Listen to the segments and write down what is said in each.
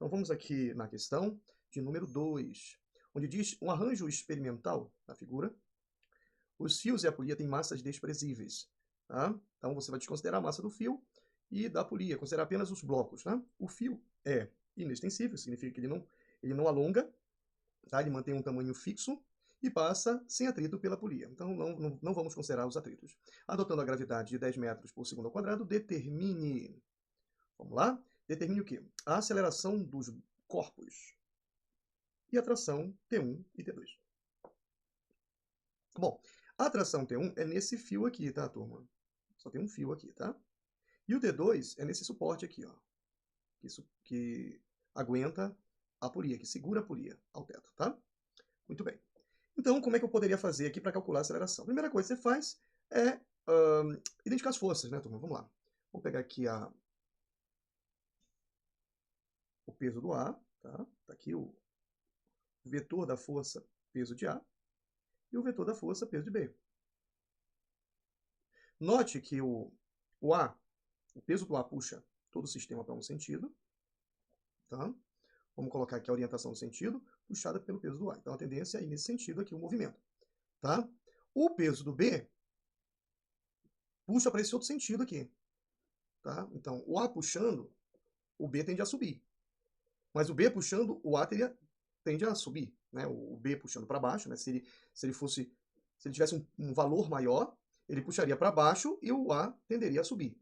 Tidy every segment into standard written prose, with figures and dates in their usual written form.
Então vamos aqui na questão de número 2, onde diz um arranjo experimental na figura. Os fios e a polia têm massas desprezíveis. Tá? Então você vai desconsiderar a massa do fio e da polia, considerar apenas os blocos. Tá? O fio é inextensível, significa que ele não alonga, tá? Ele mantém um tamanho fixo e passa sem atrito pela polia. Então não vamos considerar os atritos. Adotando a gravidade de 10 metros por segundo ao quadrado, determine... Vamos lá? Determine o quê? A aceleração dos corpos e a tração T1 e T2. Bom, a tração T1 é nesse fio aqui, tá, turma? Só tem um fio aqui, tá? E o T2 é nesse suporte aqui, ó. Que aguenta a polia, que segura a polia ao teto, tá? Muito bem. Então, como é que eu poderia fazer aqui para calcular a aceleração? A primeira coisa que você faz é identificar as forças, né, turma? Vamos lá. Vou pegar aqui o peso do A, tá? Tá aqui o vetor da força, peso de A, e o vetor da força, peso de B. Note que o peso do A puxa todo o sistema para um sentido, tá? Vamos colocar aqui a orientação do sentido, puxada pelo peso do A. Então, a tendência é ir nesse sentido aqui, o movimento, tá? O peso do B puxa para esse outro sentido aqui, tá? Então, o A puxando, o B tende a subir. Mas o B puxando, o A tende a subir, né? O B puxando para baixo, né? Se ele tivesse um valor maior, ele puxaria para baixo e o A tenderia a subir,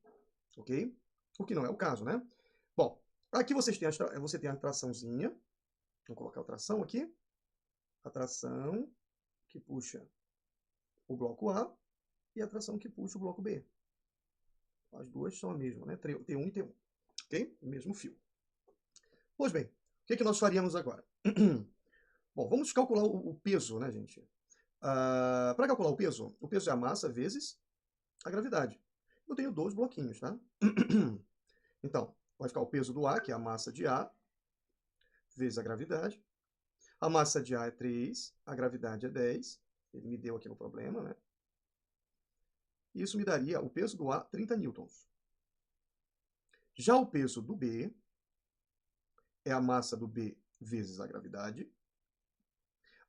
ok? O que não é o caso, né? Bom, aqui você tem a traçãozinha, vou colocar a tração aqui, a tração que puxa o bloco A e a tração que puxa o bloco B. As duas são a mesma, né? T1 e T1, ok? O mesmo fio. Pois bem, o que nós faríamos agora? Bom, vamos calcular o peso, né, gente? Para calcular o peso é a massa vezes a gravidade. Eu tenho dois bloquinhos, tá? Então, vai ficar o peso do A, que é a massa de A, vezes a gravidade. A massa de A é 3, a gravidade é 10. Ele me deu aqui no problema, né? Isso me daria o peso do A, 30 newtons. Já o peso do B é a massa do B vezes a gravidade.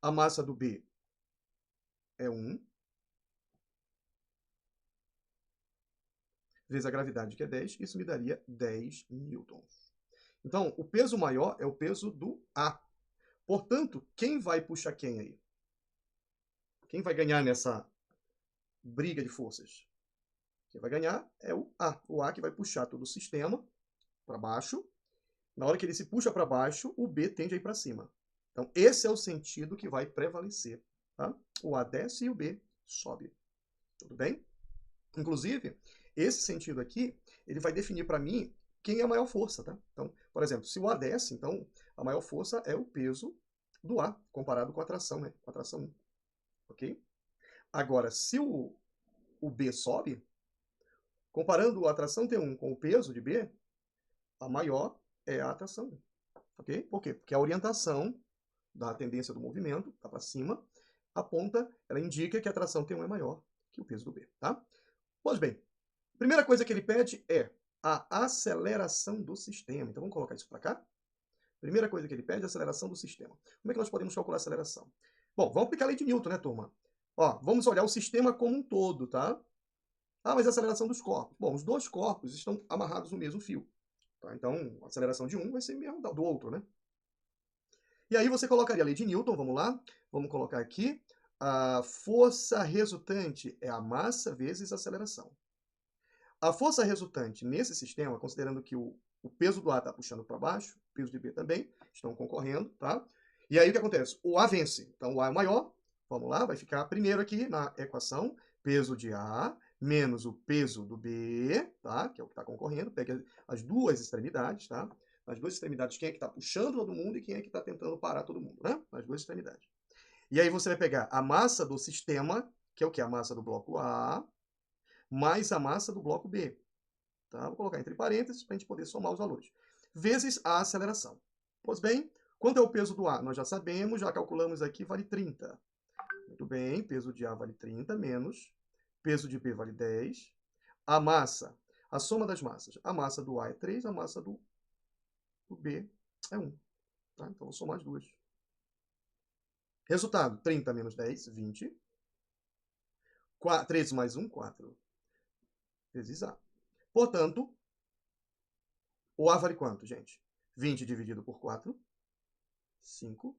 A massa do B é 1. Vezes a gravidade, que é 10. Isso me daria 10 newtons. Então, o peso maior é o peso do A. Portanto, quem vai puxar quem aí? Quem vai ganhar nessa briga de forças? Quem vai ganhar é o A. O A que vai puxar todo o sistema para baixo. Na hora que ele se puxa para baixo, o B tende a ir para cima. Então, esse é o sentido que vai prevalecer. Tá? O A desce e o B sobe. Tudo bem? Inclusive, esse sentido aqui, ele vai definir para mim quem é a maior força. Tá? Então, por exemplo, se o A desce, então a maior força é o peso do A, comparado com a tração, né? Com a tração 1. Ok? Agora, se o B sobe, comparando a tração T1 com o peso de B, a maior é a tração 1. Ok? Por quê? Porque a orientação da tendência do movimento, tá para cima, aponta, ela indica que a tração T1 é maior que o peso do B. Tá? Pois bem, a primeira coisa que ele pede é a aceleração do sistema. Então vamos colocar isso para cá. Primeira coisa que ele pede é a aceleração do sistema. Como é que nós podemos calcular a aceleração? Bom, vamos aplicar a lei de Newton, né, turma? Ó, vamos olhar o sistema como um todo, tá? Ah, mas a aceleração dos corpos. Bom, os dois corpos estão amarrados no mesmo fio. Tá? Então, a aceleração de um vai ser mesmo do outro, né? E aí você colocaria a lei de Newton, vamos lá? Vamos colocar aqui. A força resultante é a massa vezes a aceleração. A força resultante nesse sistema, considerando que o peso do A está puxando para baixo, o peso de B também, estão concorrendo, tá? E aí o que acontece? O A vence. Então o A é maior, vamos lá, vai ficar primeiro aqui na equação, peso de A menos o peso do B, tá? Que é o que está concorrendo, pega as duas extremidades, tá? Nas duas extremidades, quem é que está puxando todo mundo e quem é que está tentando parar todo mundo, né? Nas duas extremidades. E aí você vai pegar a massa do sistema, que é o que? A massa do bloco A, mais a massa do bloco B. Tá? Vou colocar entre parênteses para a gente poder somar os valores. Vezes a aceleração. Pois bem, quanto é o peso do A? Nós já sabemos, já calculamos aqui, vale 30. Muito bem, peso de A vale 30, menos peso de B vale 10. A massa, a soma das massas. A massa do A é 3, a massa do B é 1. Tá? Então, vou somar as duas. Resultado, 30 menos 10, 20. 13 mais 1, 4. Vezes A. Portanto, o A vale quanto, gente? 20 dividido por 4, 5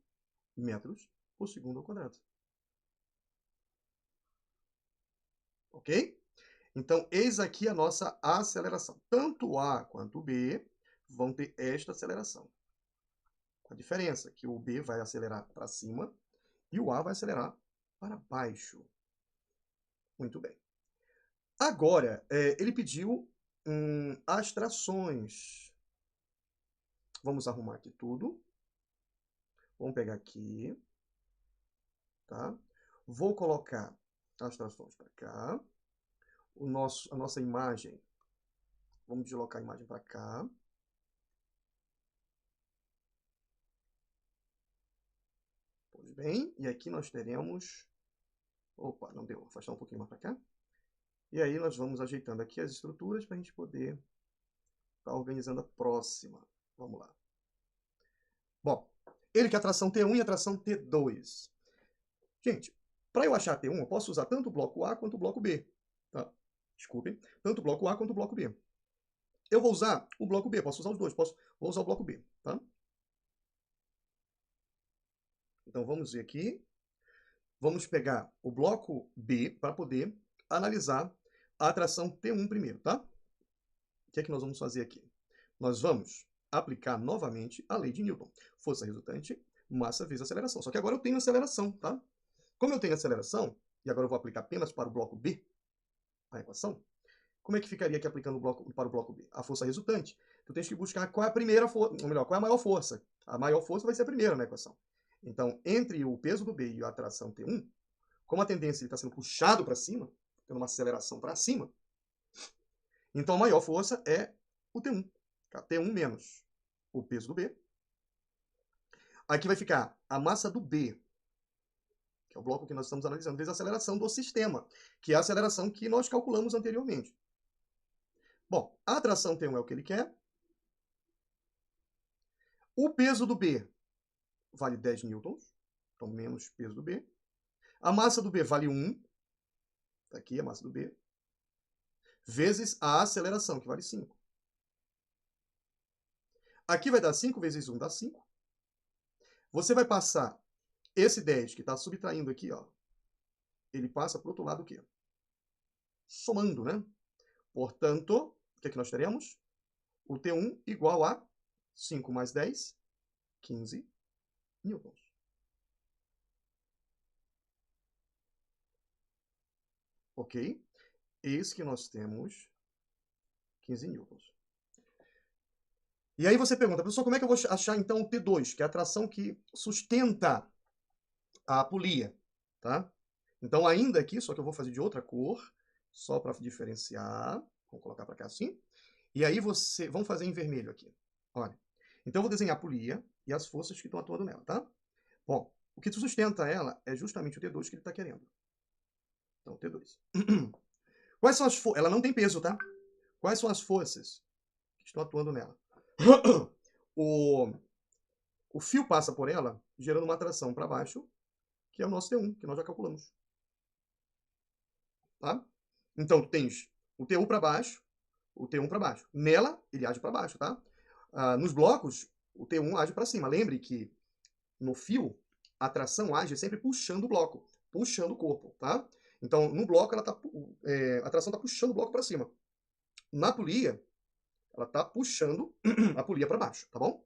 metros por segundo ao quadrado. Ok? Então, eis aqui a nossa aceleração. Tanto A quanto B vão ter esta aceleração. A diferença é que o B vai acelerar para cima e o A vai acelerar para baixo. Muito bem. Agora, ele pediu as trações. Vamos arrumar aqui tudo. Vamos pegar aqui. Tá? Vou colocar as trações para cá. A nossa imagem. Vamos deslocar a imagem para cá. Pois bem, e aqui nós teremos... Opa, não deu. Vou afastar um pouquinho mais para cá. E aí nós vamos ajeitando aqui as estruturas para a gente poder estar organizando a próxima. Vamos lá. Bom, ele quer a tração T1 e a tração T2. Gente, para eu achar T1, eu posso usar tanto o bloco A quanto o bloco B. Tá? Desculpem. Tanto o bloco A quanto o bloco B. Eu vou usar o bloco B, posso usar os dois. Vou usar o bloco B. Tá? Então vamos ver aqui. Vamos pegar o bloco B para poder analisar a atração T1 primeiro, tá? O que é que nós vamos fazer aqui? Nós vamos aplicar novamente a lei de Newton. Força resultante, massa vezes aceleração. Só que agora eu tenho aceleração, tá? Como eu tenho aceleração, e agora eu vou aplicar apenas para o bloco B, a equação, como é que ficaria aqui aplicando para o bloco B? A força resultante. Tu tens que buscar qual é a primeira força, ou melhor, qual é a maior força. A maior força vai ser a primeira na equação. Então, entre o peso do B e a atração T1, como a tendência está sendo puxado para cima, tendo uma aceleração para cima, então a maior força é o T1. Tá? T1 menos o peso do B. Aqui vai ficar a massa do B, que é o bloco que nós estamos analisando, vezes a aceleração do sistema, que é a aceleração que nós calculamos anteriormente. Bom, a atração T1 é o que ele quer. O peso do B vale 10 newtons, então menos peso do B. A massa do B vale 1, tá aqui a massa do B, vezes a aceleração, que vale 5. Aqui vai dar 5 vezes 1 dá 5. Você vai passar esse 10 que está subtraindo aqui, ó, ele passa para o outro lado o quê? Somando, né? Portanto, o que é que nós teremos? O T1 igual a 5 mais 10, 15 newtons. Ok? Eis que nós temos 15 newtons. E aí você pergunta, professor, como é que eu vou achar então o T2, que é a tração que sustenta a polia, tá? Então ainda aqui, só que eu vou fazer de outra cor, só para diferenciar. Vou colocar para cá assim. E aí vamos fazer em vermelho aqui. Olha. Então eu vou desenhar a polia e as forças que estão atuando nela, tá? Bom, o que sustenta ela é justamente o T2 que ele está querendo. Então, T2. Quais são as forças? Ela não tem peso, tá? Quais são as forças que estão atuando nela? O fio passa por ela, gerando uma atração para baixo, que é o nosso T1, que nós já calculamos. Tá? Então, tu tens o T1 para baixo, o T1 para baixo. Nela, ele age para baixo, tá? Nos blocos, o T1 age para cima. Lembre que no fio, a tração age sempre puxando o bloco, puxando o corpo, tá? Então, no bloco, a tração está puxando o bloco para cima. Na polia, ela está puxando a polia para baixo, tá bom?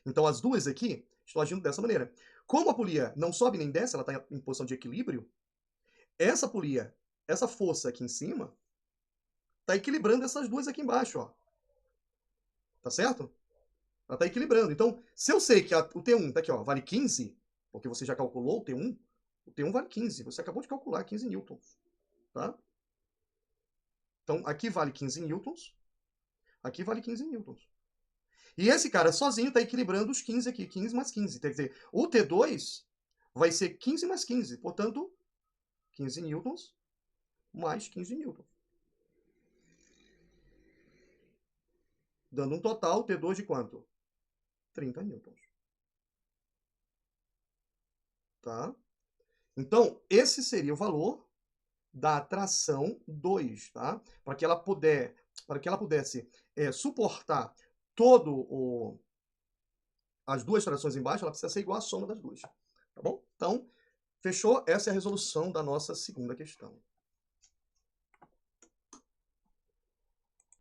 Então, as duas aqui estão agindo dessa maneira. Como a polia não sobe nem desce, ela está em posição de equilíbrio, essa polia, essa força aqui em cima, está equilibrando essas duas aqui embaixo, ó. Tá certo? Ela está equilibrando. Então, se eu sei que o T1 tá aqui, ó, vale 15, porque você já calculou o T1 vale 15. Você acabou de calcular 15 newtons. Tá? Então, aqui vale 15 newtons. Aqui vale 15 newtons. E esse cara sozinho está equilibrando os 15 aqui. 15 mais 15. Quer dizer, o T2 vai ser 15 mais 15. Portanto, 15 newtons mais 15 newtons. Dando um total T2 de quanto? 30 newtons. Tá? Então, esse seria o valor da tração 2, tá? Para que ela pudesse suportar as duas trações embaixo, ela precisa ser igual à soma das duas. Tá bom? Então, fechou? Essa é a resolução da nossa segunda questão.